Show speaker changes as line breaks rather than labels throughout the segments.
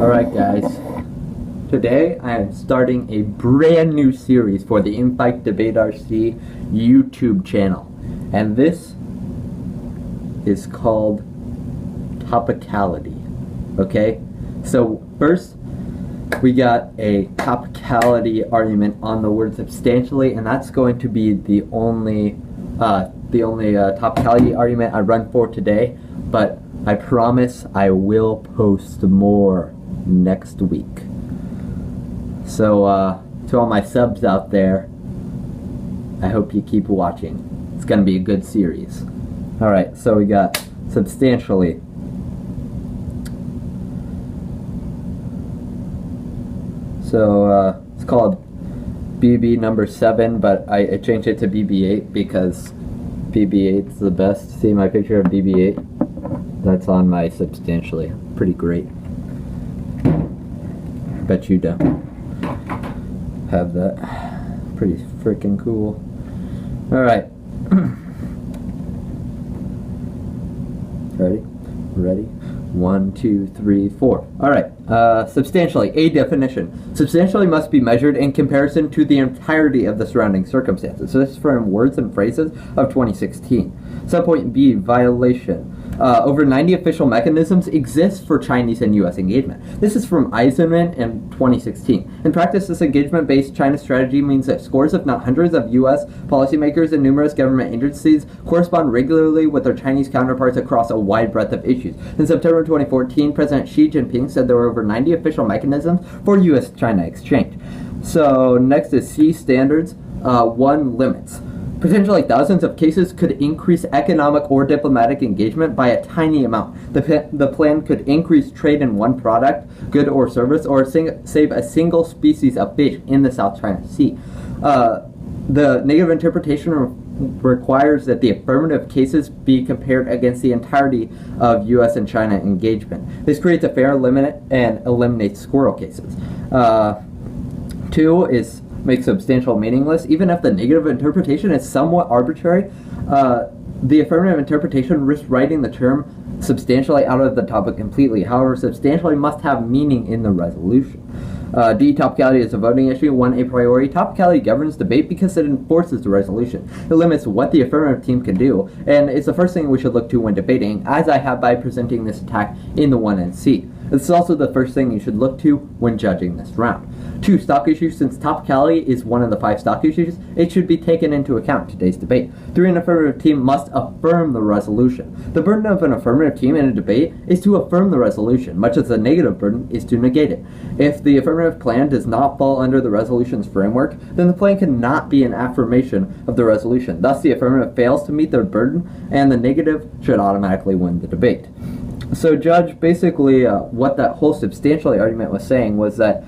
Alright guys, today I am starting a brand new series for the Infight Debate RC YouTube channel, and this is called Topicality. Okay, so first we got a topicality argument on the word substantially, and that's going to be the only topicality argument I run for today, but I promise I will post more next week. So to all my subs out there, I hope you keep watching. It's gonna be a good series. Alright, so we got substantially. So it's called BB number 7, but I changed it to BB8 because BB8 is the best. See my picture of BB8? That's on my substantially. Pretty great. Bet you don't have that. Pretty freaking cool. Alright. Ready? 1, 2, 3, 4. Alright. Substantially. A definition. Substantially must be measured in comparison to the entirety of the surrounding circumstances. So this is from Words and Phrases of 2016. Subpoint B. Violation. Over 90 official mechanisms exist for Chinese and U.S. engagement. This is from Eisenman in 2016. In practice, this engagement-based China strategy means that scores, if not hundreds, of U.S. policymakers and numerous government agencies correspond regularly with their Chinese counterparts across a wide breadth of issues. In September 2014, President Xi Jinping said there were over 90 official mechanisms for U.S.-China exchange. So next is C, standards. 1, limits. Potentially thousands of cases could increase economic or diplomatic engagement by a tiny amount. The plan could increase trade in one product, good or service, or save a single species of fish in the South China Sea. The negative interpretation requires that the affirmative cases be compared against the entirety of U.S. and China engagement. This creates a fair limit and eliminates squirrel cases. 2 is make substantial meaningless. Even if the negative interpretation is somewhat arbitrary, the affirmative interpretation risks writing the term substantially out of the topic completely. However, substantially must have meaning in the resolution. D, topicality is a voting issue. 1, a priori. Topicality governs debate because it enforces the resolution. It limits what the affirmative team can do, and it's the first thing we should look to when debating, as I have by presenting this attack in the 1 and C. This is also the first thing you should look to when judging this round. 2, stock issues. Since topicality is one of the 5 stock issues, it should be taken into account in today's debate. 3, an affirmative team must affirm the resolution. The burden of an affirmative team in a debate is to affirm the resolution, much as the negative burden is to negate it. If the affirmative plan does not fall under the resolution's framework, then the plan cannot be an affirmation of the resolution. Thus, the affirmative fails to meet their burden, and the negative should automatically win the debate. So, Judge, basically what that whole substantially argument was saying was that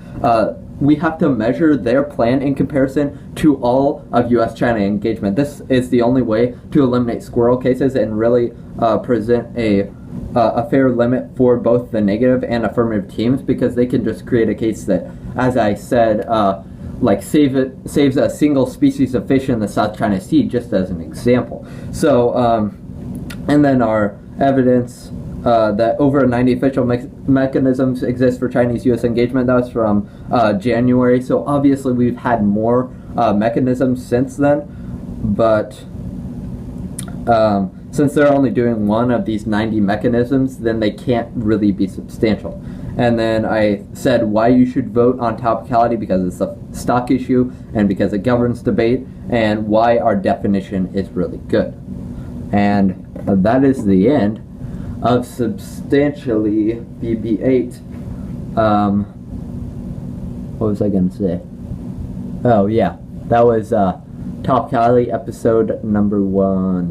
we have to measure their plan in comparison to all of U.S.-China engagement. This is the only way to eliminate squirrel cases and really present a fair limit for both the negative and affirmative teams, because they can just create a case that, as I said, saves a single species of fish in the South China Sea, just as an example. So, and then our evidence that over 90 official mechanisms exist for Chinese-U.S. engagement. That was from January. So obviously we've had more mechanisms since then, but since they're only doing one of these 90 mechanisms, then they can't really be substantial. And then I said why you should vote on topicality, because it's a stock issue and because it governs debate, and why our definition is really good. And that is the end of substantially BB8. What was I going to say? Oh yeah, that was Topicality episode number 1.